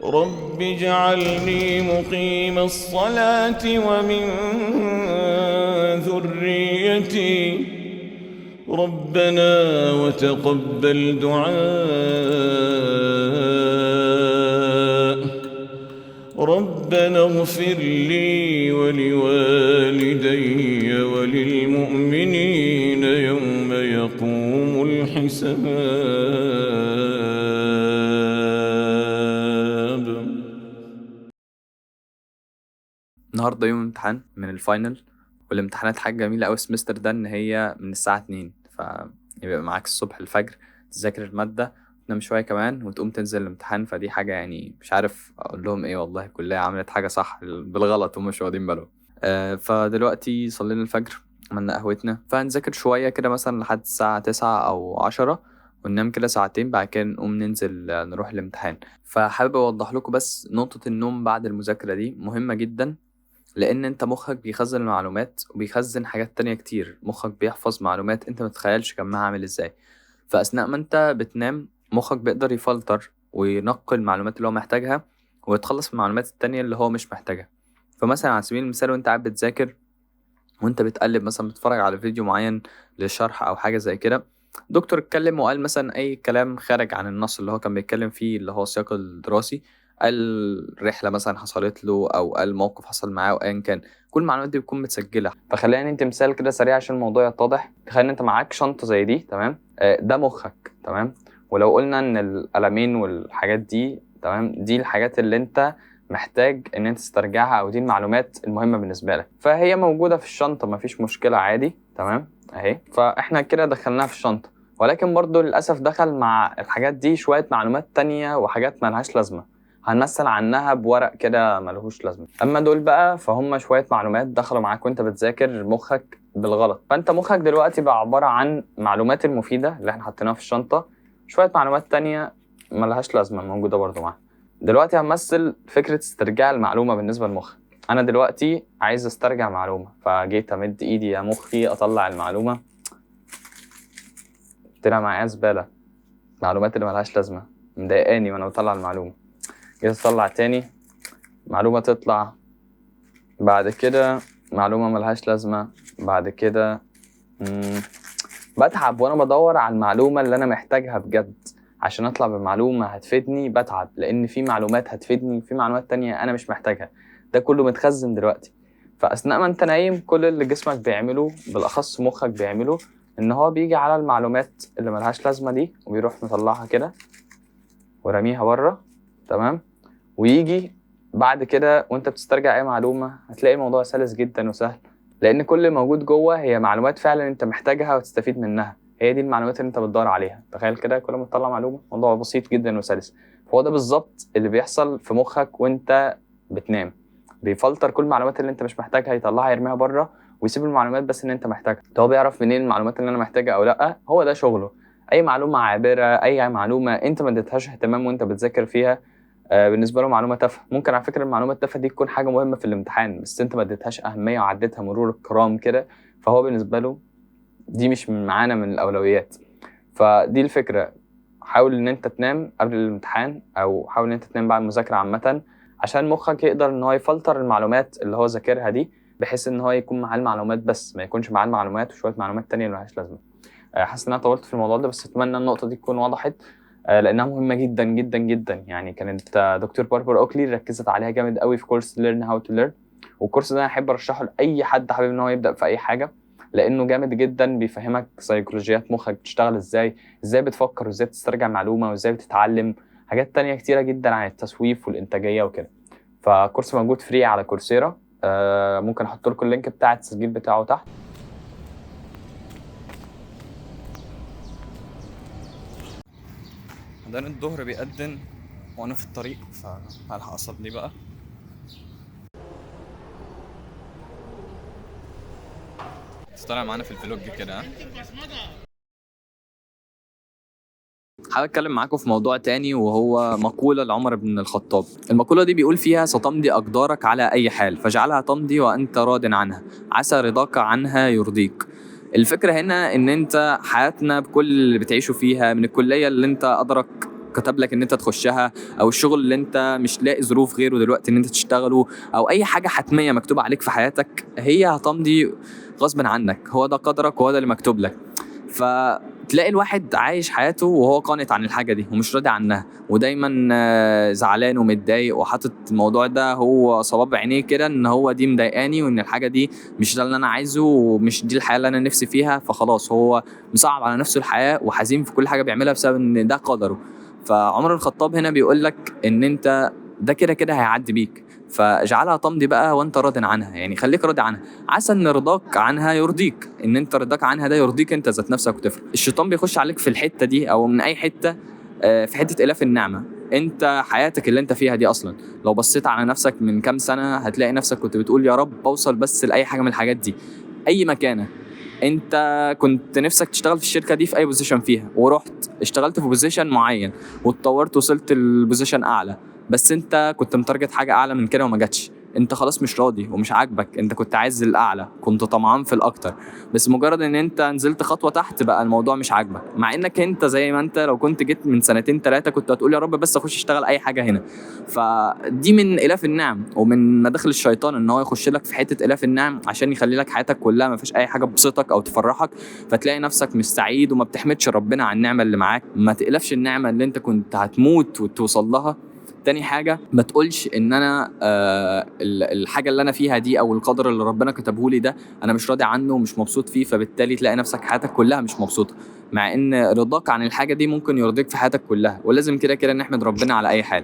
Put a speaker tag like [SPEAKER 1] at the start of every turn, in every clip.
[SPEAKER 1] رب اجعلني مقيم الصلاة ومن ذريتي ربنا وتقبل دعاء ربنا اغفر لي ولوالدي وللمؤمنين يوم يقوم الحساب.
[SPEAKER 2] النهارده يوم امتحان من الفاينل، والامتحانات حاجه جميله قوي السمستر ده ان هي من الساعه 2، فيبقى معاك الصبح الفجر تذاكر الماده، تنام شويه كمان وتقوم تنزل الامتحان. فدي حاجه يعني مش عارف اقول لهم ايه، والله الكليه عملت حاجه صح بالغلط ومش واخدين بالهم. فدلوقتي صلينا الفجر، عملنا قهوتنا، فهنذاكر شويه كده مثلا لحد الساعه 9 او 10، وننام كده ساعتين، بعد كده نقوم ننزل نروح الامتحان. فحابب اوضح لكم بس نقطه النوم بعد المذاكره دي مهمه جدا، لان انت مخك بيخزن المعلومات وبيخزن حاجات تانية كتير. مخك بيحفظ معلومات انت متخيلش كمها عامل ازاي. فاثناء ما انت بتنام مخك بيقدر يفلتر وينقي المعلومات اللي هو محتاجها، ويتخلص من المعلومات التانية اللي هو مش محتاجها. فمثلا على سبيل المثال وانت قاعد بتذاكر، وانت بتقلب مثلا بتتفرج على فيديو معين للشرح او حاجة زي كده، دكتور اتكلم وقال مثلا اي كلام خارج عن النص اللي هو كان بيتكلم فيه اللي هو السياق الدراسي، قال رحلة مثلا حصلت له او قال موقف حصل معاه وايا كان، كل المعلومات دي بتكون متسجلة. فخلينا انت مثال كده سريع عشان الموضوع يتضح. تخيل ان انت معاك شنطة زي دي، تمام؟ ده مخك، تمام؟ ولو قلنا ان القلمين والحاجات دي، تمام، دي الحاجات اللي انت محتاج ان انت تسترجعها، او دي المعلومات المهمه بالنسبه لك، فهي موجوده في الشنطه مفيش مشكله عادي، تمام اهي. فاحنا كده دخلناها في الشنطه، ولكن برضو للاسف دخل مع الحاجات دي شويه معلومات تانية وحاجات ملهاش لازمه، هنمثل عنها بورق كده ملهوش لازمه. اما دول بقى فهم شويه معلومات دخلوا معاك وانت بتذاكر مخك بالغلط. فانت مخك دلوقتي بقى عباره عن معلومات المفيده اللي احنا حطيناها في الشنطه، شويه معلومات تانية ملهاش لازمه موجوده برضو معاها. دلوقتي هنمثل فكرة استرجاع المعلومة بالنسبة للمخ. أنا دلوقتي عايز استرجع معلومة، فجيت أمد إيدي يا مخي أطلع المعلومة، طلع معايا زبالة، معلومات اللي ملهاش لازمة مضايقاني وأنا بطلع المعلومة. جيت أطلع تاني، معلومة تطلع، بعد كده معلومة ملهاش لازمة، بعد كده بتعب وأنا بدور على المعلومة اللي أنا محتاجها بجد. عشان أطلع بمعلومة هتفيدني بتعب، لأن في معلومات هتفيدني في معلومات تانية أنا مش محتاجها. ده كله متخزن دلوقتي. فأثناء ما أنت نايم كل اللي جسمك بيعمله، بالأخص مخك بيعمله، إن هو بيجي على المعلومات اللي ملهاش لازمة دي وبيروح مطلعها كده ورميها بره، تمام؟ ويجي بعد كده وأنت بتسترجع أي معلومة هتلاقي الموضوع سلس جدا وسهل، لأن كل اللي موجود جوه هي معلومات فعلا أنت محتاجها وتستفيد منها. هي دي المعلومات اللي أنت بتدور عليها. تخيل كده كل ما تطلع معلومة موضوع بسيط جدا وسلس. فهو ده بالظبط اللي بيحصل في مخك وأنت بتنام. بيفلتر كل المعلومات اللي أنت مش محتاجها، يطلعها يرميها بره، ويسيب المعلومات بس اللي أنت محتاجها. هو بيعرف منين المعلومات اللي أنا محتاجها أو لأ؟ هو ده شغله. أي معلومة عابرة، أي معلومة أنت ما اديتهاش اهتمام وأنت بتذاكر فيها، بالنسبه له معلومه تافهه. ممكن على فكره المعلومه التافهه دي تكون حاجه مهمه في الامتحان، بس انت ما اديتهاش اهميه وعديتها مرور الكرام كده، فهو بالنسبه له دي مش معانا من الاولويات. فدي الفكره. حاول ان انت تنام قبل الامتحان، او حاول ان انت تنام بعد المذاكره عامه، عشان مخك يقدر ان هو يفلتر المعلومات اللي هو ذاكرها دي، بحيث ان هو يكون معاه المعلومات بس ما يكونش معاه المعلومات وشويه معلومات تانية ملهاش لازمه. حاسس ان انا طولت في الموضوع ده، بس اتمنى النقطه دي تكون وضحت، لانها مهمه جدا جدا جدا. يعني كانت دكتور باربر اوكلي ركزت عليها جامد قوي في كورس ليرن هاو تو ليرن، والكورس ده انا احب ارشحه لاي حد حابب ان هو يبدا في اي حاجه، لانه جامد جدا. بيفهمك سيكولوجيات مخك بتشتغل ازاي، ازاي بتفكر، وازاي بتسترجع معلومه، وازاي بتتعلم حاجات تانية كتيره جدا عن التسويف والانتاجيه وكده. فكورس موجود فري على كورسيرا، ممكن احط لكم اللينك بتاع التسجيل بتاعه تحت. أذان الظهر بيأذن وأنا في الطريق، فهلحق أصلي بقى. طالع معانا في الفلوج كده. حابب اتكلم معاكم في موضوع تاني، وهو مقولة لعمر بن الخطاب. المقولة دي بيقول فيها: ستمضي أقدارك على أي حال فاجعلها تمضي وأنت راض عنها، عسى رضاك عنها يرضيك. الفكرة هنا إن أنت حياتنا بكل اللي بتعيشه فيها، من الكلية اللي أنت أدرك كتب لك ان انت تخشها، او الشغل اللي انت مش لاقي ظروف غيره دلوقتي ان انت تشتغله، او اي حاجه حتميه مكتوبه عليك في حياتك، هي هتمضي غصب عنك. هو ده قدرك وهو ده اللي مكتوب لك. فتلاقي الواحد عايش حياته وهو قانت عن الحاجه دي ومش راضي عنها، ودايما زعلان ومتضايق وحاطط الموضوع ده هو صواب عينيه كده، ان هو دي مضايقاني وان الحاجه دي مش ده اللي انا عايزه ومش دي الحياه اللي انا نفسي فيها. فخلاص هو مصعب على نفسه الحياه وحزين في كل حاجه بيعملها بسبب ان ده قدره. فعمر الخطاب هنا بيقول لك ان انت ده كده كده هيعدي بيك، فاجعلها تمضي بقى وانت راض عنها. يعني خليك راضي عنها، عسى ان رضاك عنها يرضيك، ان انت رضاك عنها ده يرضيك انت ذات نفسك وتفرق. الشيطان بيخش عليك في الحته دي او من اي حته، في حته الاف النعمه. انت حياتك اللي انت فيها دي اصلا لو بصيت على نفسك من كام سنه هتلاقي نفسك كنت بتقول يا رب اوصل بس لاي حاجه من الحاجات دي، اي مكانه. انت كنت نفسك تشتغل في الشركه دي في اي بوزيشن فيها، ورحت اشتغلت في بوزيشن معين واتطورت وصلت البوزيشن اعلى، بس انت كنت متارجت حاجه اعلى من كده وما جاتش. انت خلاص مش راضي ومش عاجبك، انت كنت عايز الاعلى، كنت طمعان في الاكتر، بس مجرد ان انت نزلت خطوه تحت بقى الموضوع مش عاجبك. مع انك انت زي ما انت لو كنت جيت من سنتين 3 كنت هتقول يا رب بس اخش اشتغل اي حاجه هنا. فدي من الاف النعم ومن مداخل الشيطان ان هو يخش لك في حته الاف النعم عشان يخلي لك حياتك كلها ما فيش اي حاجه تبسطك او تفرحك، فتلاقي نفسك مش سعيد وما بتحمدش ربنا على النعمه اللي معاك. ما تقلفش النعمه اللي انت كنت هتموت وتوصل لها. تاني حاجة ما تقولش ان انا الحاجة اللي انا فيها دي او القدر اللي ربنا كتبه لي ده انا مش راضي عنه ومش مبسوط فيه، فبالتالي تلاقي نفسك حياتك كلها مش مبسوطة، مع ان رضاك عن الحاجة دي ممكن يرضيك في حياتك كلها. ولازم كده كده نحمد ربنا على اي حال.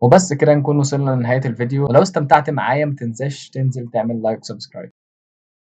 [SPEAKER 3] وبس كده نكون وصلنا لنهاية الفيديو، ولو استمتعت معايا متنساش تنزل تعمل لايك وسبسكرايب.